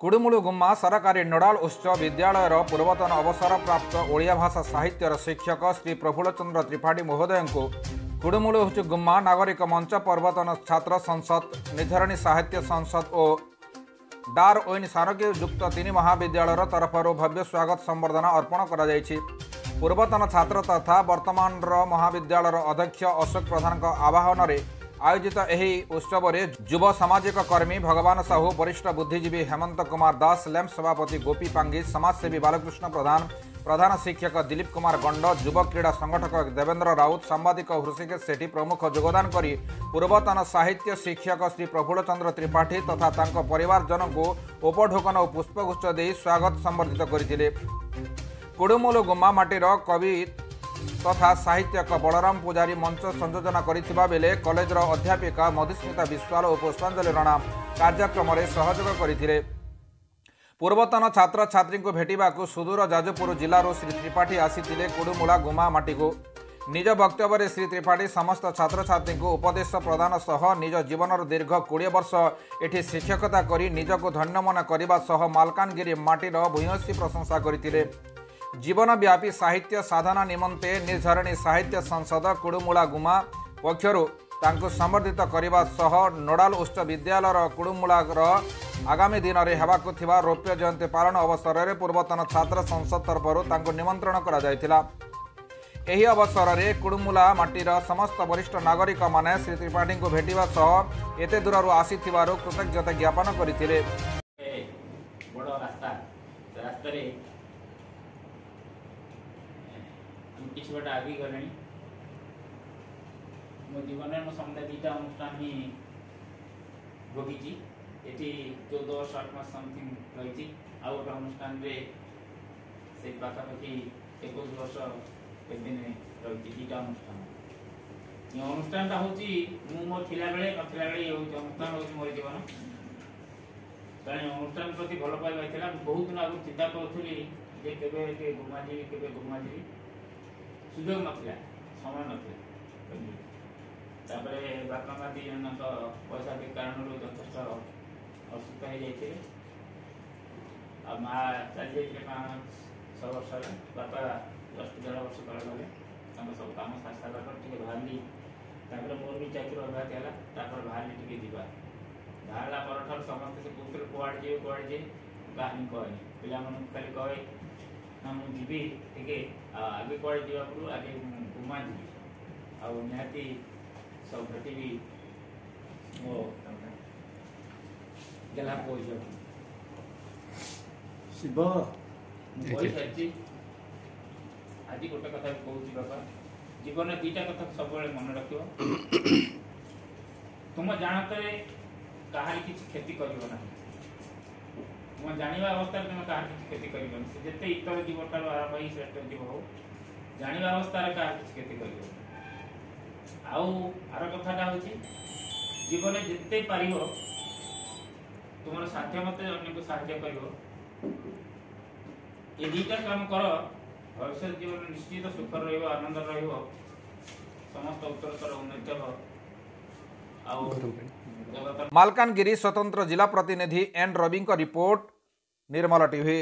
कुडुमुलु गुम्मा सरकारी नोडाल उच्च विद्यालयर पूर्वतन अवसर प्राप्त ओडिया भाषा साहित्यर शिक्षक श्री प्रफुल्लचंद्र त्रिपाठी महोदय को कुडुमुलु गुम्मा नागरिक मंच पूर्वतन छात्र संसद निधरणी साहित्य संसद और डार ओइन सारोग्य युक्त 3 महाविद्यालयर तरफ भव्य स्वागत संबर्धना अर्पण कर पूर्वतन छात्र तथा वर्तमान महाविद्यालयर अध्यक्ष अशोक प्रधान आह्वान में आयोजित एही उत्सव में युव सामाजिक कर्मी भगवान साहू वरिष्ठ बुद्धिजीवी हेमंत कुमार दास लैम्प सभापति गोपी पांगी समाजसेवी बालकृष्ण प्रधान प्रधान शिक्षक दिलीप कुमार गंड युव क्रीड़ा संगठक देवेंद्र राउत सांबादिक हृषिकेश सेठी प्रमुख योगदान करी पूर्वतन साहित्य शिक्षक श्री प्रफुल्लचंद्र त्रिपाठी तथा तांको परिवारजन को उपढोकन और पुष्पगुच्छ दे स्वागत संबर्धित करथिले। कुडुमुलु गुम्मा माटीर कवि तथा साहित्यक बलराम पुजारी मंच संयोजना करिथिबा बेले कॉलेजर अध्यापिका मधुस्मिता विश्वाल और पुष्पांजलि राणा कार्यक्रम में सहयोग करथिले। पूर्वतन छात्र छात्री को भेटिबा सुदूर जाजपुर जिल्लार श्री त्रिपाठी आसीथिले कुडुमुला गुम्मा माटी को। निज वक्तव्य श्री त्रिपाठी समस्त छात्र छात्री को उपदेश प्रदान सह निज जीवन दीर्घ 20 वर्ष एठी शिक्षकता करी निजको धन्य मन करने सह मालकानगिरी माटीर भूयसी प्रशंसा करथिले। जीवनव्यापी साहित्य साधना निमंते निर्झरणी साहित्य संसद कुडुमुला गुम्मा पक्षरु तांको संबर्धित करने सह नोडाल उच्च विद्यालय कुडुमुलार आगामी दिन में हेबाकु थिबा रौप्य जयंती पालन अवसर में पूर्वतन छात्र संसद तरफ तांको निमंत्रण करा जायथिला। एही अवसर में कुडुमुला माटीर समस्त वरिष्ठ नागरिक माने श्री त्रिपाठी को भेटिबा सह एते दूररू आसीथिबारु कृतज्ञता ज्ञापन करथिले। किसी बट आगे गले मो जीवन में समुदाय 2टा अनुष्ठान ही भोगी ये 14-8 मास समथिंग रही आ गोटे अनुष्ठान से पाखापाखि 21 वर्ष दिन रही 2टा अनुष्ठान। ये अनुष्ठानटा हूँ मो थिला बेले नथिला बेले अनुष्ठान हूँ मोर जीवन कारण अनुष्ठान प्रति भल पाइबा बहुत दिन आगे चिंता करूँ जे केबे गुमाजी सुजोग नथिला समय नथिला बापा माँ 2 जन पैसा के कारण यथेष असुस्थ हो जाते माँ चली जाते 5-6 वर्ष बापा 10-11 वर्ष तले गले सब कम सास्ता टे बाहरी मोर भी चाकरी अभ्यास है बाहरी टे जा बाहर पर समस्त से पूछते कड़े जे कहानी कहनी पिला खाली कहे ना मुझे टे आगे कड़े जावाक आगे गुमा जी आती सब भेटी भी मो गला शिव सारी आज गोटे कथा कहूँ बापा जीवन 2टा कथा सब मन रख तुम जानते कहार किसी क्षति करना तुम जाना अवस्था तुम कहार किसी क्षति कर जिते इतर जीव ठार आरंभ ही श्रेष्ठ जीव हो जाना अवस्था कहार किसी क्षति कर आर कथाटा हूँ जीवन जिते पार तुम साध्य मत अन्य को साहाय्य कर ये 2टा काम कर भविष्य जीवन निश्चित सुख रनंद समस्त उत्तरतर उन्नति मालकानगिरी स्वतंत्र जिला प्रतिनिधि एन रवि रिपोर्ट निर्मल टीवी।